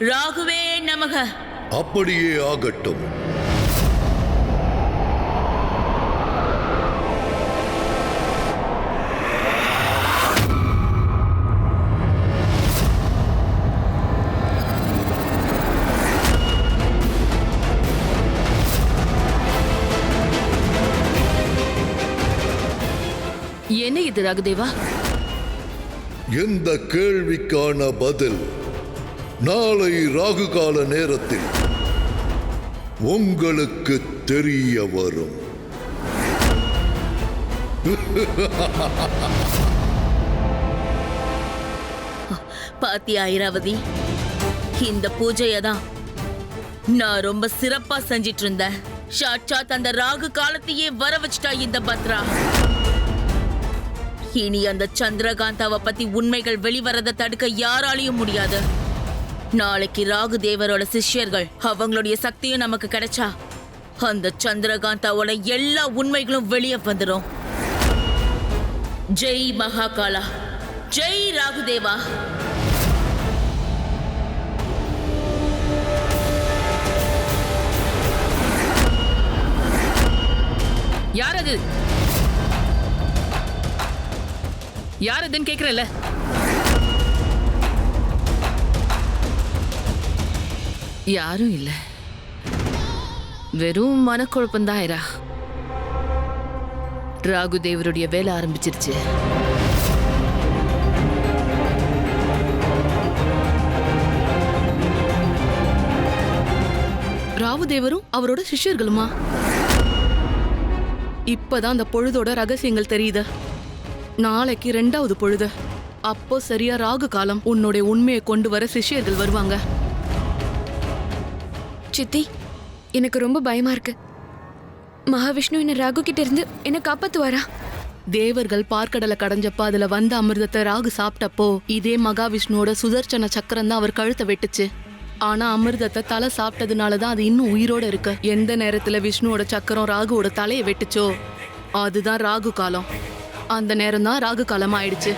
ராகுவே நமக. அப்படியே ஆகட்டும். என்ன இது ராகுதேவா? இந்த கேள்விக்கான பதில் நாளை ராகுகால நேரத்தில் உங்களுக்கு தெரிய வரும். பாத்தியா ஐராவதி, இந்த பூஜையை தான் நான் ரொம்ப சிறப்பா செஞ்சிட்டு இருந்தேன். சாட்சாத் அந்த ராகு காலத்தையே வர வச்சுட்டா இந்த பத்ரா. இனி அந்த சந்திரகாந்தாவை பத்தி உண்மைகள் வெளிவரத தடுக்க யாராலையும் முடியாது. நாளைக்கு ராகு தேவரோட சிஷ்யர்கள் அவங்களுடைய சக்தியும் நமக்கு கிடைச்சா அந்த சந்திரகாந்தாவோட எல்லா உண்மைகளும் வெளியே வந்துடும். ஜெய் மகாகாலா, ஜெய் ராகுதேவா. யார் அது? யார் அதுன்னு கேக்குறல? யாரும் இல்ல, வெறும் மனக்குழப்பம்தான் ஐரா. ராகுதேவருடைய வேலை ஆரம்பிச்சிருச்சு. ராகுதேவரும் அவரோட சிஷ்யர்களுமா? இப்பதான் அந்த பொழுதோட ரகசியங்கள் தெரியுது. நாளைக்கு 2வது பொழுது, அப்போ சரியா ராகு காலம். உன்னுடைய உண்மையை கொண்டு வர சிஷ்யர்கள் வருவாங்க. சித்தி, எனக்கு ரொம்ப பயமா இருக்கு. மகாவிஷ்ணு என்ன ராகு கிட்ட இருந்து என்ன காப்பாத்துவாரா? தேவர்கள் பார்க்கடலை கடைஞ்சப்ப அதுல வந்த அமிர்தத்தை ராகு சாப்பிட்டப்போ இதே மகாவிஷ்ணுவோட சுதர்சன சக்கரம் தான் அவர் கழுத்தை வெட்டுச்சு. ஆனா அமிர்தத்தை தலை சாப்பிட்டதுனாலதான் அது இன்னும் உயிரோட இருக்கு. எந்த நேரத்துல விஷ்ணுவோட சக்கரம் ராகுவோட தலையை வெட்டுச்சோ அதுதான் ராகு காலம். அந்த நேரம் தான் ராகு காலம் ஆயிடுச்சு.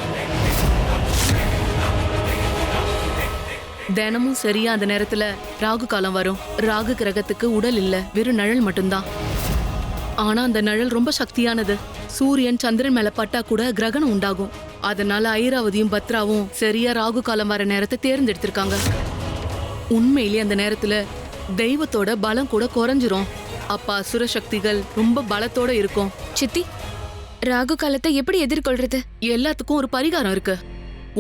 தினமும் சரியா அந்த நேரத்துல ராகு காலம் வரும். ராகு கிரகத்துக்கு உடல் இல்ல, வெறும் நிழல் மட்டும்தான். ஆனா அந்த நிழல் ரொம்ப சக்தியானது. சூரியன் சந்திரன் மேல பட்டா கூட கிரகணம் உண்டாகும். அதனால ஐராவதியும் பத்ராவும் சரியா ராகு காலம் வர நேரத்தை தேர்ந்தெடுத்திருக்காங்க. உண்மையிலேயே அந்த நேரத்துல தெய்வத்தோட பலம் கூட குறைஞ்சிரும். அப்ப அசுர சக்திகள் ரொம்ப பலத்தோட இருக்கும். சித்தி, ராகு காலத்தை எப்படி எதிர்கொள்றது? எல்லாத்துக்கும் ஒரு பரிகாரம் இருக்கு.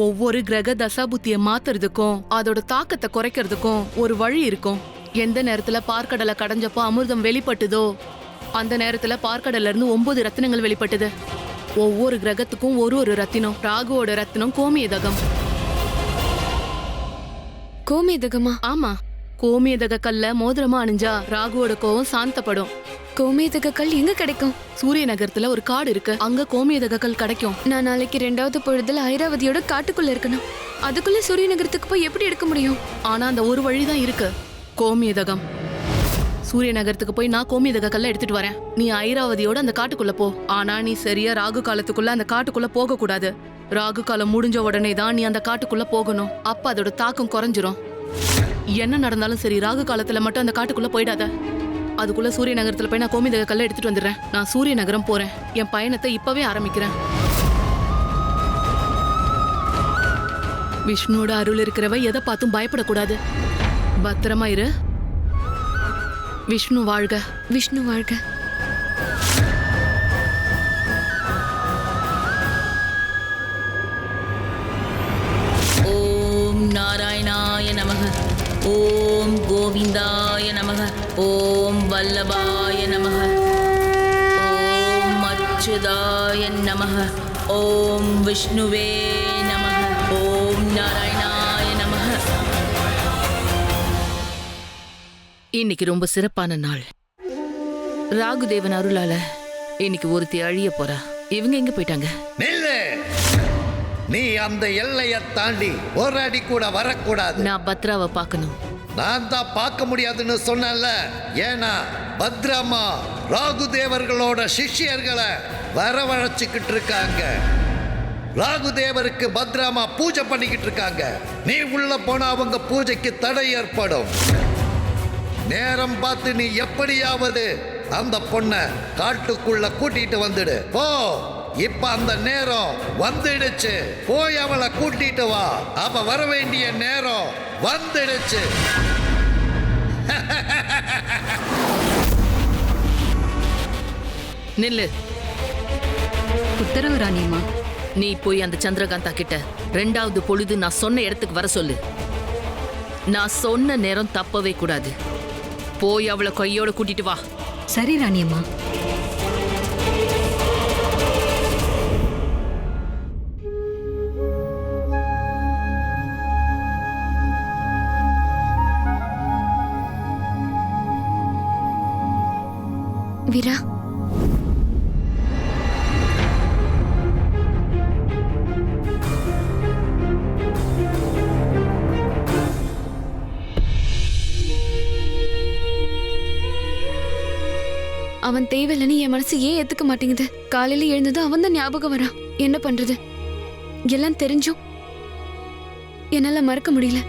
ஒவ்வொரு கிரக தசாபுத்திய மாத்துறதுக்கும் அதோட தாக்கத்தை குறைக்கிறதுக்கும் ஒரு வழி இருக்கும். எந்த நேரத்துல பார்க்கடலை கடைஞ்சப்போ அமிர்தம் வெளிப்பட்டுதோ அந்த நேரத்துல பார்க்கடல்ல இருந்து 9 ரத்தினங்கள் வெளிப்பட்டது. ஒவ்வொரு கிரகத்துக்கும் ஒரு ரத்தினம். ராகுவோட ரத்தினம் கோமியதகம். கோமேதகமா? ஆமா, கோமியதக கல்ல மோதிரமா அணிஞ்சா ராகுவோட கோவம் சாந்தப்படும். கோமேதக கல் எங்க கிடைக்கும்? சூரிய நகரத்துல ஒரு காடு இருக்கு, அங்க கோமியதக கல் கிடைக்கும். நான் நாளைக்கு 2வது பொழுதுல ஐராவதியோட காட்டுக்குள்ள இருக்கணும். அதுக்குள்ள சூரிய நகரத்துக்கு போய் எப்படி எடுக்க முடியும்? ஆனா அந்த ஒரு வழிதான் இருக்கு, கோமியதகம். சூரிய நகரத்துக்கு போய் நான் கோமியதக கல்ல எடுத்துட்டு வரேன். நீ ஐராவதியோட அந்த காட்டுக்குள்ள போ. ஆனா நீ சரியா ராகு காலத்துக்குள்ள அந்த காட்டுக்குள்ள போக கூடாது. ராகு காலம் முடிஞ்ச உடனே தான் நீ அந்த காட்டுக்குள்ள போகணும். அப்ப அதோட தாக்கம் குறைஞ்சிரும். என்ன நடந்தாலும் சரி, ராகு காலத்துல மட்டும் அந்த காட்டுக்குள்ள போயிடாத. அதுக்குள்ள சூரிய நகரத்துல போய் நான் கோமியதக கல்ல எடுத்துட்டு வந்துடுறேன். நான் சூரிய நகரம் போறேன். என் பயணத்தை இப்பவே ஆரம்பிக்கிறேன். விஷ்ணுவோட அருள் இருக்கிறவ எதை பார்த்தும் பயப்படக்கூடாது. பத்திரமா இரு. விஷ்ணு வாழ்க. விஷ்ணு வாழ்க. ஓம் நாராயணாய நமக. ஓம் கோவிந்தாய நமக. ஓம் வல்லபாய நமக. ஓம் அச்சுதாய நமக. ஓம் விஷ்ணுவே நமக. ஓம் நாராயணாய நமக. இன்னைக்கு ரொம்ப சிறப்பான நாள். ராகுதேவன் அருளால இன்னைக்கு ஒருத்தி அழிய போறா. இவங்க எங்க போயிட்டாங்க? நில்லு! நீ அந்த எல்லையை தாண்டி ஒரு அடி கூட வரக்கூடாது. நான் பத்ராவை பார்க்கணும். நான் தான் பார்க்க முடியாதுன்னு சொன்னேன்ல. ஏன்னா பத்ராமா ராகு தேவர்களோட சிஷ்யர்களை வரவழைச்சுக்கிட்டு இருக்காங்க. ராகு தேவருக்கு பத்ராமா பூஜை பண்ணிக்கிட்டு இருக்காங்க. நீ உள்ள போனா அவங்க பூஜைக்கு தடை ஏற்படும். நேரம் பார்த்து நீ எப்படியாவது அந்த பொண்ணை காட்டுக்குள்ள கூட்டிட்டு வந்துடு. போ, இப்ப அந்த நேரம் வந்துடுச்சு. போய் அவளை கூட்டிட்டு வா. அவ வர வேண்டிய நேரம் வந்துடுச்சு. நில்லு. உத்தரவு ராணியம்மா. நீ போய் அந்த சந்திரகாந்தா கிட்ட 2வது பொழுது நான் சொன்ன இடத்துக்கு வர சொல்லு. நான் சொன்ன நேரம் தப்பவே கூடாது. போய் அவளை கையோட கூட்டிட்டு வா. சரி ராணியம்மா. வீரா, அவன் தேவையில்லைன்னு என் மனசு ஏன் ஏத்துக்க மாட்டேங்குது. காலையில எழுந்தது அவன் தான் ஞாபகம் வரான். என்ன பண்றது? எல்லாம் தெரிஞ்சும் என்னால மறக்க முடியல.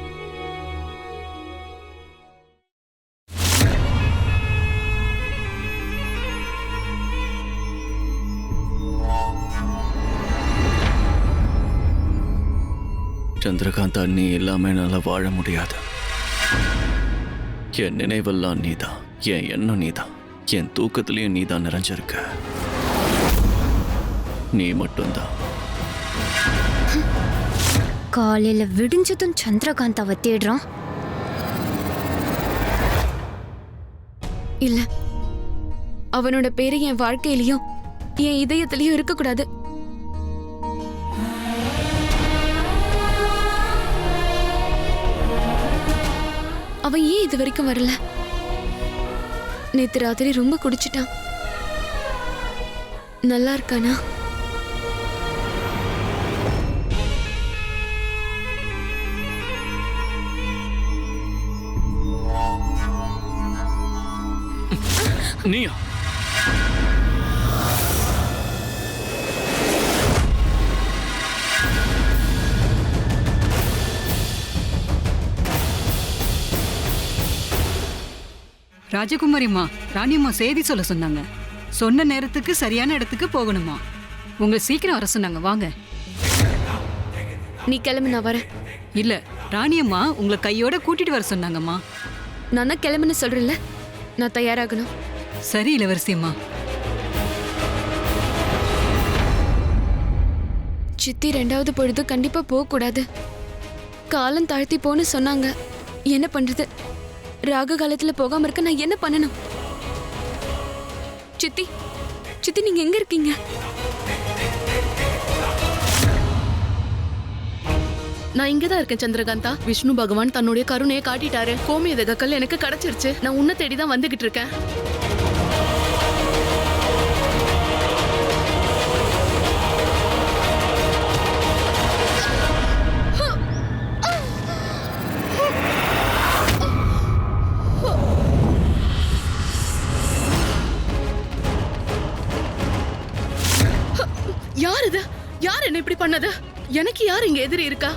சந்திரகாந்தா, நீ இல்லாம என்னால வாழ முடியாது. என் நினைவெல்லாம் நீதான், என் எண்ணம் நீதான், என் தூக்கத்திலையும் நீதான் நிறைஞ்சிருக்க. நீ மட்டும்தான். காலையில விடிஞ்சதும் சந்திரகாந்தாவை தேடுறான். இல்ல, அவனோட பேரு என் வாழ்க்கையிலயும் என் இதயத்திலயும் இருக்கக்கூடாது. அவன் ஏன் இது வரைக்கும் வரல? நேத்து ராத்திரி ரொம்ப குடிச்சிட்டான். நல்லா இருக்கானா? நீயா? ராஜகுமாரிம்மா, ராணியம்மா செய்தி சொல்ல சொன்னாங்க. சொன்ன நேரத்துக்கு சரியான இடத்துக்கு போகணுமா? உங்களை சீக்கிரம் வர சொன்னாங்க. வாங்க. நீ கிளம்பு, நான் வரேன். இல்ல, ராணியம்மா உங்களை கையோட கூட்டிட்டு வர சொன்னாங்கம்மா. நான் தான் கிளம்புன்னு சொல்றேன்ல, நான் தயாராகணும். சரி இளவரசியம்மா. சித்தி 2வது பொழுது கண்டிப்பா போக கூடாது. காலம் தாழ்த்தி போன்னு சொன்னாங்க. என்ன பண்றது? ராகு காலத்துல போகாம இருக்க நான் என்ன பண்ணணும்? சித்தி, சித்தி நீங்க எங்க இருக்கீங்க? நான் இங்கதான் இருக்கேன் சந்திரகாந்தா. விஷ்ணு பகவான் தன்னுடைய கருணையை காட்டிட்டாரு. கோமியதக கல் எனக்கு கிடைச்சிருச்சு. நான் உன்னை தேடிதான் வந்துகிட்டு இருக்கேன். யார் இது? யார் என்ன இப்படி பண்ணது? எனக்கு யார் இங்க எதிரி இருக்கா?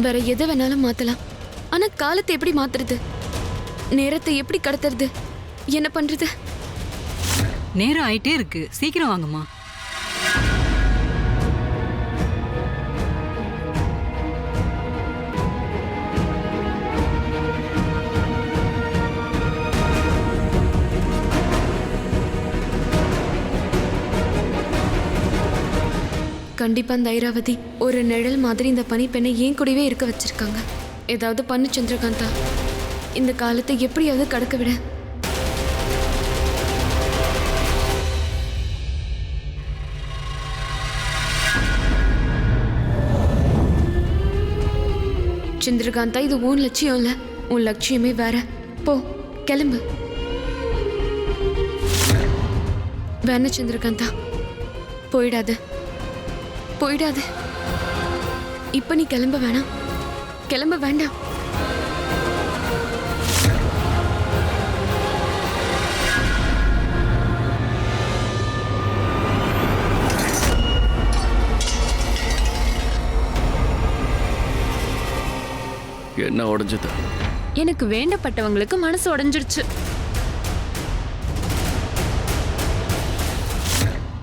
வேற எதை வேணாலும் மாத்தலாம். ஆனா காலத்தை எப்படி மாத்துறது? நேரத்தை எப்படி கடத்துறது? என்ன பண்றது? நேரம் ஆயிட்டே இருக்கு. சீக்கிரம் வாங்கம்மா. கண்டிப்பா அந்த ஐராவதி ஒரு நிழல் மாதிரி இந்த பனி பெண்ணை ஏன் கூடவே இருக்க வச்சிருக்காங்க. ஏதாவது பண்ணு சந்திரகாந்தா. இந்த காலத்தை எப்படியாவது கடக்க விட. சந்திரகாந்தா, இது உன் லட்சியம் இல்ல. உன் லட்சியமே வேற. போ, கிளம்பு. வேணா சந்திரகாந்தா, போயிடாத, போயிடாத. இப்ப நீ கிளம்ப வேணாம், கிளம்ப வேண்டாம். என்ன உடைஞ்சது? எனக்கு வேண்டப்பட்டவங்களுக்கு மனசு உடைஞ்சிருச்சு.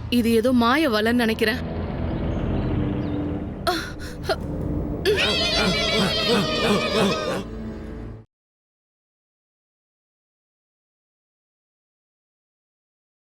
இது ஏதோ மாய வலன்னு நினைக்கிறேன்.